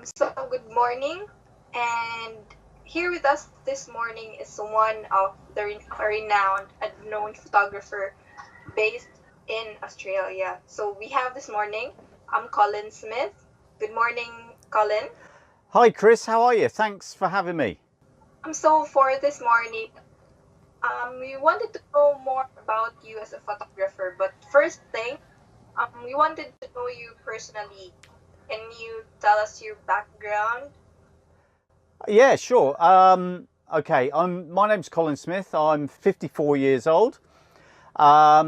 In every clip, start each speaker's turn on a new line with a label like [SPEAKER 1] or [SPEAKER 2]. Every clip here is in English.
[SPEAKER 1] So good morning, and here with us this morning is one of the renowned and known photographer based in Australia. So we have this morning, Colin Smith. Good morning, Colin.
[SPEAKER 2] Hi Chris, how are you? Thanks for having me.
[SPEAKER 1] So for this morning, we wanted to know more about you as a photographer. But first thing, we wanted to know you personally. Can you tell us your background?
[SPEAKER 2] Yeah, sure. Okay, my name's Colin Smith. I'm 54 years old. I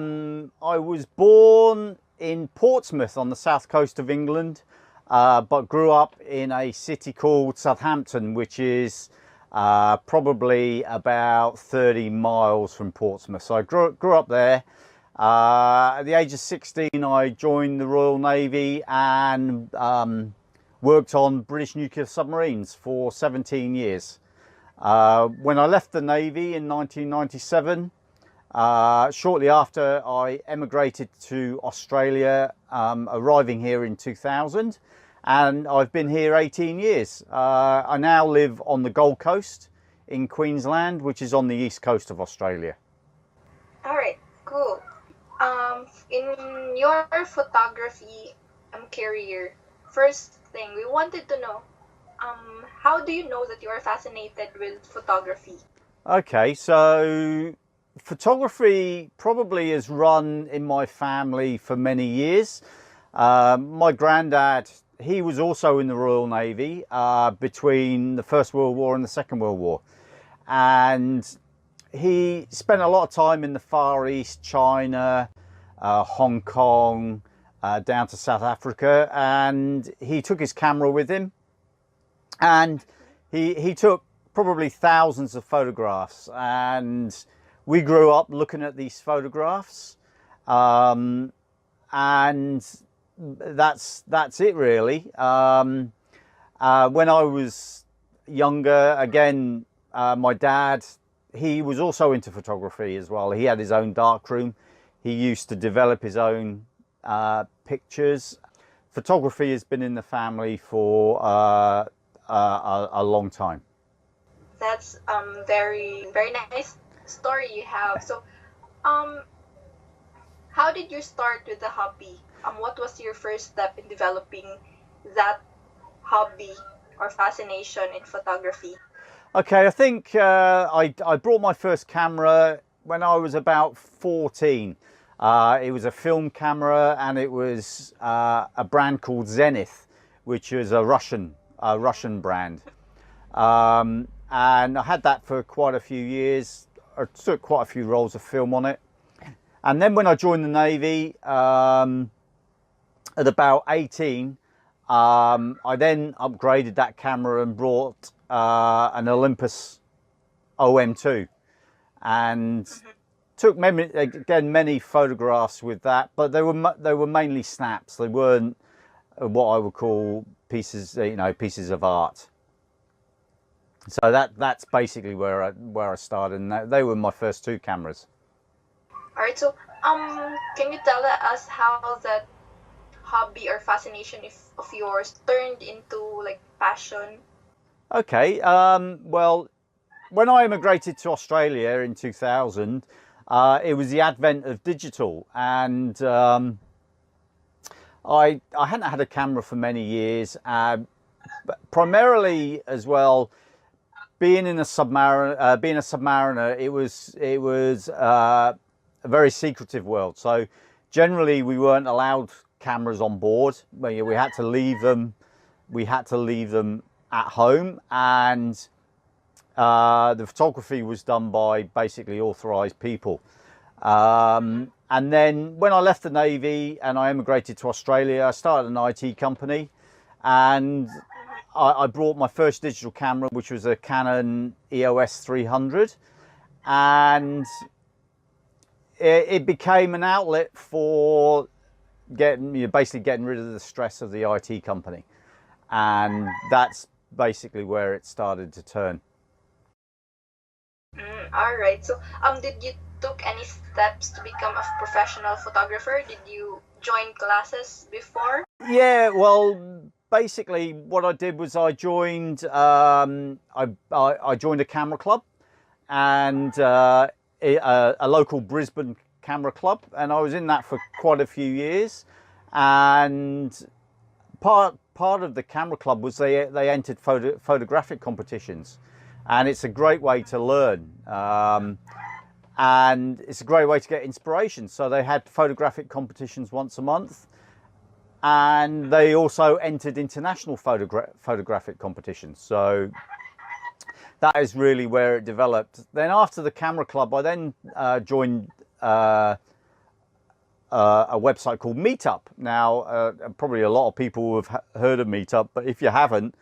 [SPEAKER 2] was born in Portsmouth on the south coast of England, but grew up in a city called Southampton, which is probably about 30 miles from Portsmouth. So I grew up there. At the age of 16, I joined the Royal Navy and worked on British nuclear submarines for 17 years. When I left the Navy in 1997, shortly after, I emigrated to Australia, arriving here in 2000, and I've been here 18 years. I now live on the Gold Coast in Queensland, which is on the east coast of Australia.
[SPEAKER 1] All right, cool. In your photography career, first thing we wanted to know, how do you know that you are fascinated with photography?
[SPEAKER 2] Okay, so photography probably has run in my family for many years. My granddad, he was also in the Royal Navy between the First World War and the Second World War. And he spent a lot of time in the Far East, China, Hong Kong, down to South Africa, and he took his camera with him, and he took probably thousands of photographs, and we grew up looking at these photographs, and that's it really. When I was younger, again, my dad, he was also into photography as well. He had his own darkroom. He used to develop his own pictures. Photography has been in the family for a long time.
[SPEAKER 1] That's very nice story you have. So, um, how did you start with the hobby? What was your first step in developing that hobby or fascination in photography?
[SPEAKER 2] Okay, I think I brought my first camera when I was about 14. It was a film camera, and it was a brand called Zenith, which is a Russian brand. And I had that for quite a few years. I took quite a few rolls of film on it. And then when I joined the Navy at about 18, I then upgraded that camera and brought an Olympus OM2, and took many photographs with that, but they were mainly snaps. They weren't what I would call pieces of art. So that's basically where I started, and they were my first two cameras.
[SPEAKER 1] All right. So, can you tell us how that hobby or fascination of yours turned into like passion?
[SPEAKER 2] Okay. Well, when I immigrated to Australia in 2000, it was the advent of digital, and I hadn't had a camera for many years, but primarily as well. Being a submariner, it was a very secretive world. So generally, we weren't allowed cameras on board. We had to leave them. We had to leave them at home, and the photography was done by basically authorised people. And then when I left the Navy and I emigrated to Australia, I started an IT company, and I brought my first digital camera, which was a Canon EOS 300, and it became an outlet for basically getting rid of the stress of the IT company, and that's basically where it started to turn.
[SPEAKER 1] All right. So, did you took any steps to become a professional photographer? Did you join classes before?
[SPEAKER 2] Yeah, well, basically what I did was I joined I joined a camera club, and a local Brisbane camera club, and I was in that for quite a few years. And part of the camera club was they entered photographic competitions, and it's a great way to learn, and it's a great way to get inspiration. So they had photographic competitions once a month, and they also entered international photographic competitions. So that is really where it developed. Then after the camera club, I then joined a website called Meetup. Now, probably a lot of people have heard of Meetup, but if you haven't,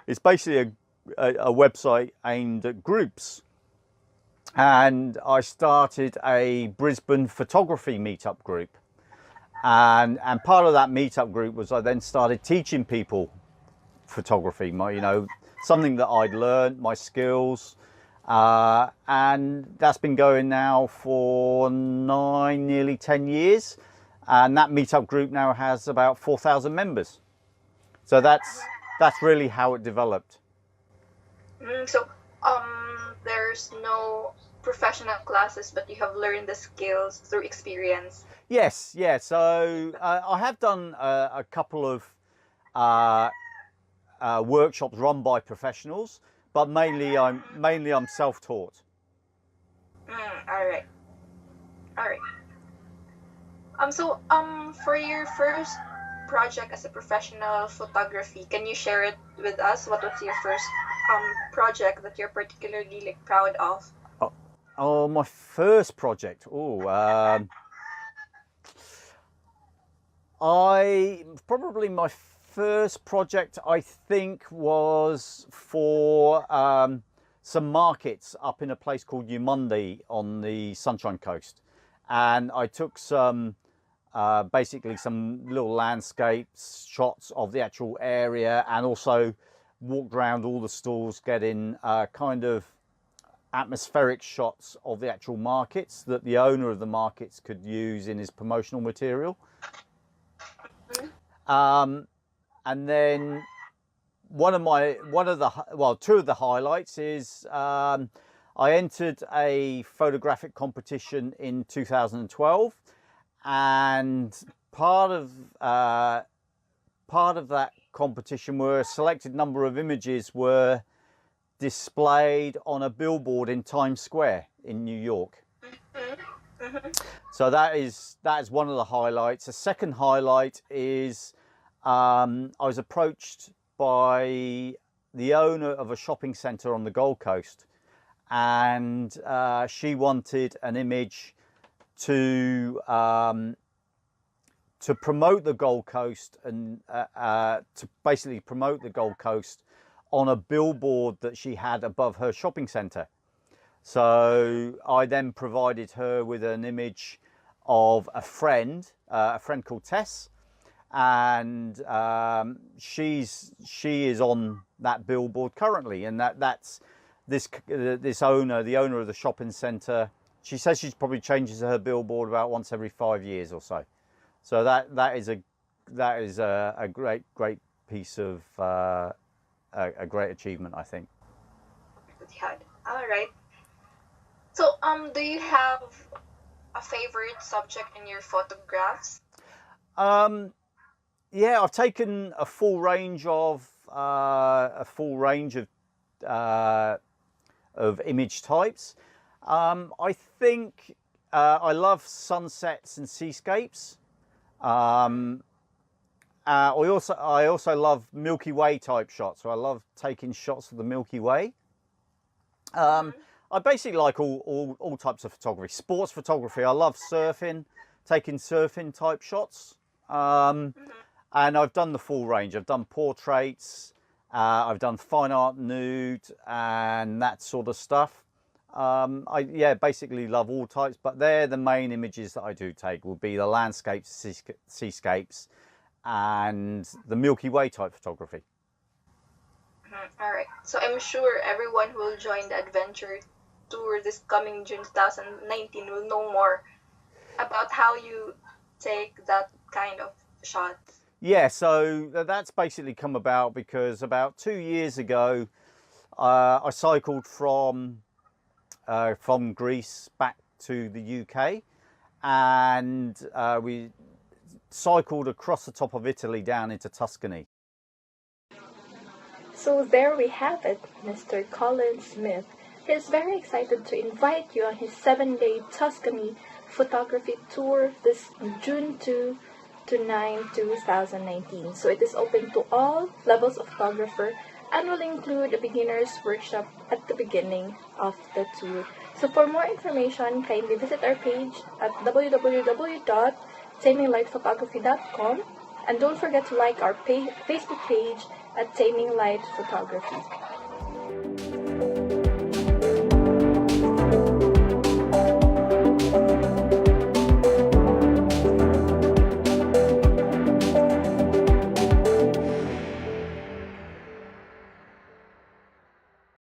[SPEAKER 2] it's basically a website aimed at groups. And I started a Brisbane photography meetup group. And part of that meetup group was I then started teaching people photography, something that I'd learned, my skills. And that's been going now for nearly 10 years. And that meetup group now has about 4,000 members. So that's really how it developed.
[SPEAKER 1] So there's no professional classes, but you have learned the skills through experience.
[SPEAKER 2] Yes, yeah. So I have done a couple of workshops run by professionals, but mainly I'm self-taught.
[SPEAKER 1] All right. So for your first project as a professional photography, can you share it with us? What was your first project that you're particularly proud of?
[SPEAKER 2] Oh, my first project. My first project, I think, was for some markets up in a place called Umundi on the Sunshine Coast, and I took basically some little landscapes shots of the actual area, and also walked around all the stalls getting kind of atmospheric shots of the actual markets that the owner of the markets could use in his promotional material. And then two of the highlights is I entered a photographic competition in 2012, and part of that competition were a selected number of images were displayed on a billboard in Times Square in New York. So that is one of the highlights. The second highlight is I was approached by the owner of a shopping centre on the Gold Coast, and she wanted an image to promote the Gold Coast, and to basically promote the Gold Coast on a billboard that she had above her shopping centre. So I then provided her with an image of a friend called Tess, and she is on that billboard currently, and that's the owner of the shopping centre. She says she probably changes her billboard about once every 5 years or so. So that is a great piece of a great achievement, I think.
[SPEAKER 1] All right. So do you have a favorite subject in your photographs?
[SPEAKER 2] Yeah, I've taken a full range of image types. I think I love sunsets and seascapes. I also love Milky Way type shots. So I love taking shots of the Milky Way. I basically like all types of photography. Sports photography, I love surfing, taking surfing type shots. And I've done the full range. I've done portraits, I've done fine art nude and that sort of stuff. I basically love all types, but they're the main images that I do take, will be the landscapes, seascapes, and the Milky Way type photography.
[SPEAKER 1] All right. So I'm sure everyone who will join the adventure tour this coming June 2019 will know more about how you take that kind of shots.
[SPEAKER 2] Yeah, so that's basically come about because about 2 years ago, I cycled from Greece back to the UK, and we cycled across the top of Italy down into Tuscany.
[SPEAKER 1] So there we have it, Mr. Colin Smith. He is very excited to invite you on his 7-day Tuscany photography tour this June 2 to 9, 2019. So it is open to all levels of photographer and will include a beginner's workshop at the beginning of the tour. So for more information, kindly visit our page at www.taminglightphotography.com, and don't forget to like our Facebook page at Taming Light Photography.